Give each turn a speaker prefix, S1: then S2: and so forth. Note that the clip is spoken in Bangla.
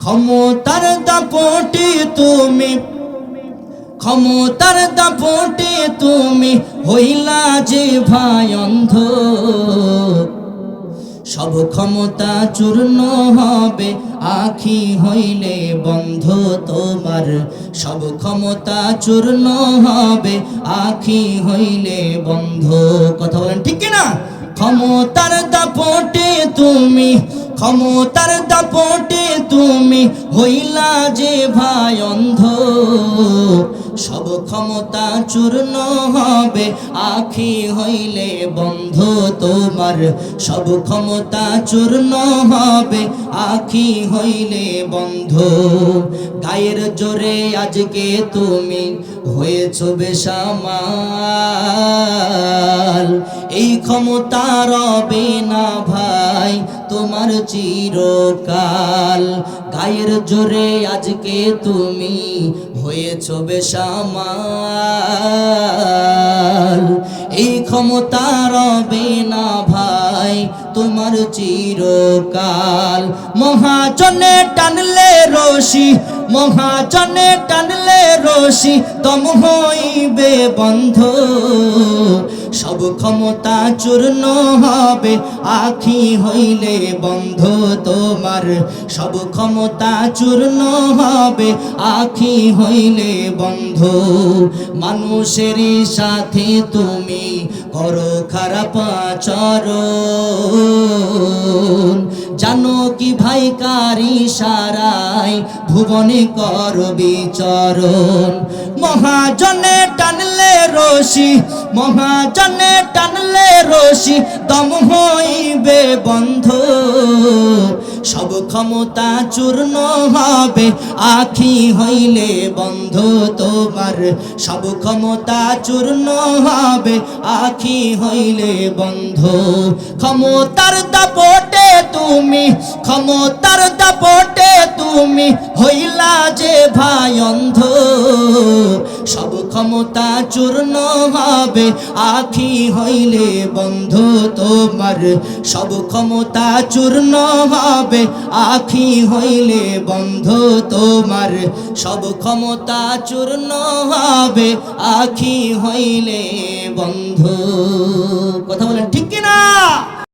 S1: ক্ষমতার দাপটে তুমি, ক্ষমতার দাপটে তুমি হইলা যে ভাই অন্ধ। সব ক্ষমতা চূর্ণ হবে আখি হইলে বন্ধ তোমার। সব ক্ষমতা চূর্ণ হবে আখি হইলে বন্ধ। কথা বলেন ঠিক কিনা? ক্ষমতার দাপটে তুমি, ক্ষমতার দাপটে তুমি হইলা যে ভাই অন্ধ। সব ক্ষমতা চূর্ণ হবে আখি হইলে বন্ধ তোমার। সব ক্ষমতা চূর্ণ হবে আখি হইলে বন্ধ। গায়ের জোরে আজকে তুমি হয়েছো বেসামাল। এই ক্ষমতা রবে না ভাই তোমার চিরকাল। গায়ের জোরে আজকে তুমি হয়েছো বেসামাল। এই ক্ষমতা রবে না ভাই তোমার চিরকাল। মহাজনে টানলে রশি, মহাজনে টানলে রশি দম হইবে বন্ধ। সব ক্ষমতা চূর্ণ হবে আখি হইলে বন্ধ তোমার। সব ক্ষমতা চূর্ণ হবে আখি হইলে বন্ধ। মানুষের সাথে তুমি করো খারাপ আচরণ। জানো কি ভাই কারি সারাই ভুবনে কর বিচরণ। মহাজনে টানলে রশি, মহাজনে টানলে রশি দম হইবে বন্ধ। সব ক্ষমতা চূর্ণ হবে আখি হইলে বন্ধ তোমার। সব ক্ষমতা চূর্ণ হবে আখি হইলে বন্ধ। ক্ষমতার দাপটে তুমি, ক্ষমতার দাপটে তুমি হইলা যে ভাই অন্ধ। সব ক্ষমতা চূর্ণ হবে আখি হইলে বন্ধ তোমার। সব ক্ষমতা চূর্ণ হবে আখি হইলে বন্ধ তোমার। সব ক্ষমতা চূর্ণ হবে আখি হইলে বন্ধ। কথা বলেন ঠিক কিনা?